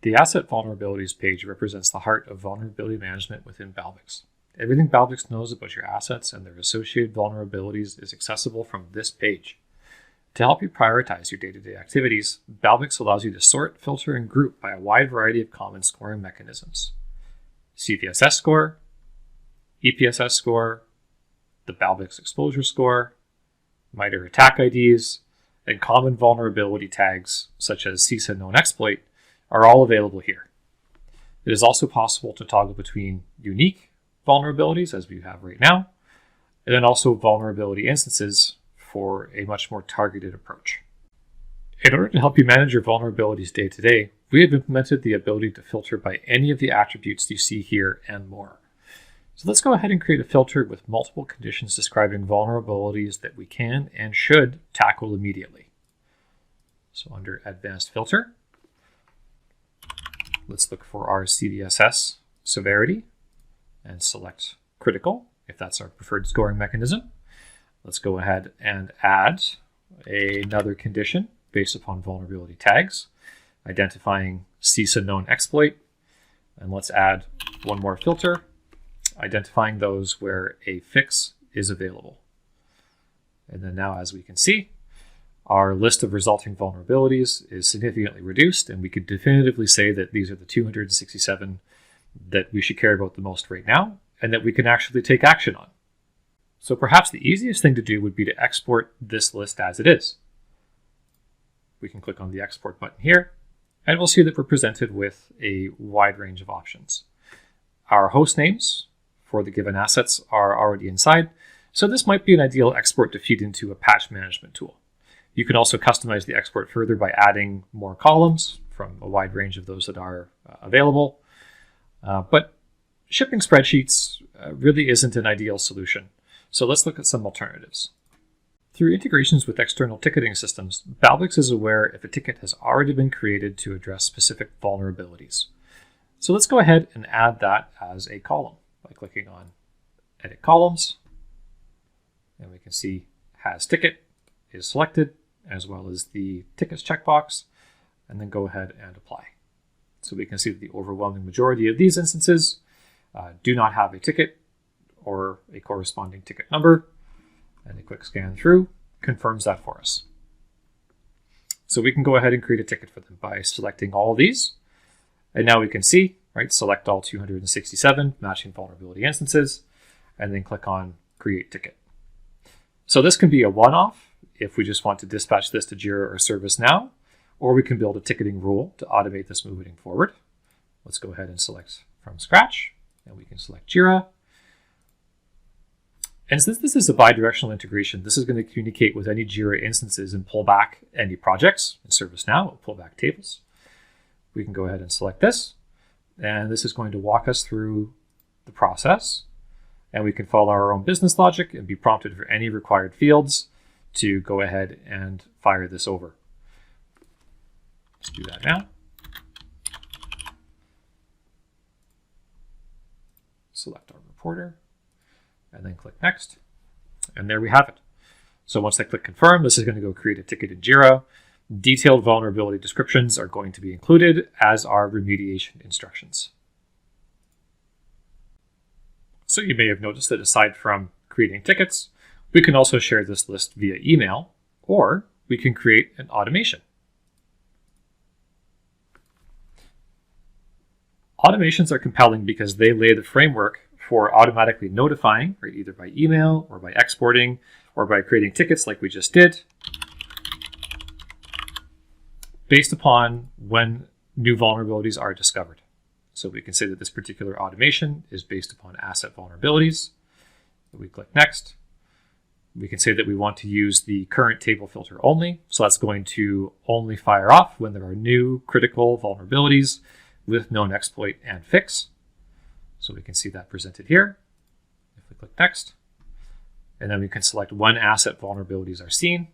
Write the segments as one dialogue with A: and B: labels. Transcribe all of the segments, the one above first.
A: The Asset Vulnerabilities page represents the heart of vulnerability management within Balbix. Everything Balbix knows about your assets and their associated vulnerabilities is accessible from this page. To help you prioritize your day-to-day activities, Balbix allows you to sort, filter, and group by a wide variety of common scoring mechanisms. CVSS score, EPSS score, the Balbix exposure score, MITRE attack IDs, and common vulnerability tags such as CISA known exploit are all available here. It is also possible to toggle between unique vulnerabilities, as we have right now, and then also vulnerability instances for a much more targeted approach. In order to help you manage your vulnerabilities day to day, we have implemented the ability to filter by any of the attributes you see here and more. So let's go ahead and create a filter with multiple conditions describing vulnerabilities that we can and should tackle immediately. So under Advanced Filter, let's look for our CVSS severity and select critical, if that's our preferred scoring mechanism. Let's go ahead and add another condition based upon vulnerability tags, identifying CISA known exploit. And let's add one more filter, identifying those where a fix is available. And then now, as we can see, our list of resulting vulnerabilities is significantly reduced, and we could definitively say that these are the 267 that we should care about the most right now, and that we can actually take action on. So perhaps the easiest thing to do would be to export this list as it is. We can click on the export button here, and we'll see that we're presented with a wide range of options. Our host names for the given assets are already inside, so this might be an ideal export to feed into a patch management tool. You can also customize the export further by adding more columns from a wide range of those that are available. But shipping spreadsheets really isn't an ideal solution. So let's look at some alternatives. Through integrations with external ticketing systems, Balbix is aware if a ticket has already been created to address specific vulnerabilities. So let's go ahead and add that as a column by clicking on Edit Columns. And we can see Has Ticket is selected, as well as the tickets checkbox, and then go ahead and apply. So we can see that the overwhelming majority of these instances do not have a ticket or a corresponding ticket number, and a quick scan through confirms that for us. So we can go ahead and create a ticket for them by selecting all of these, and now we can see, right, select all 267 matching vulnerability instances, and then click on Create Ticket. So this can be a one-off if we just want to dispatch this to Jira or ServiceNow, or we can build a ticketing rule to automate this moving forward. Let's go ahead and select from scratch, and we can select Jira. And since this is a bi-directional integration, this is going to communicate with any Jira instances and pull back any projects. In ServiceNow, we'll pull back tables. We can go ahead and select this, and this is going to walk us through the process, and we can follow our own business logic and be prompted for any required fields to go ahead and fire this over. Let's do that now. Select our reporter and then click Next. And there we have it. So once I click Confirm, this is going to go create a ticket in Jira. Detailed vulnerability descriptions are going to be included, as are remediation instructions. So you may have noticed that aside from creating tickets, we can also share this list via email, or we can create an automation. Automations are compelling because they lay the framework for automatically notifying, right, either by email or by exporting or by creating tickets like we just did, based upon when new vulnerabilities are discovered. So we can say that this particular automation is based upon asset vulnerabilities. We click Next. We can say that we want to use the current table filter only. So that's going to only fire off when there are new critical vulnerabilities with known exploit and fix. So we can see that presented here. If we click Next, and then we can select when asset vulnerabilities are seen,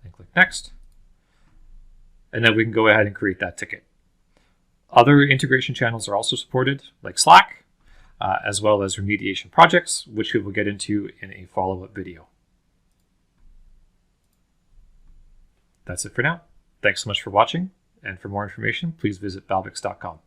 A: and click Next. And then we can go ahead and create that ticket. Other integration channels are also supported, like Slack, as well as remediation projects, which we will get into in a follow-up video. That's it for now. Thanks so much for watching, and for more information, please visit balbix.com.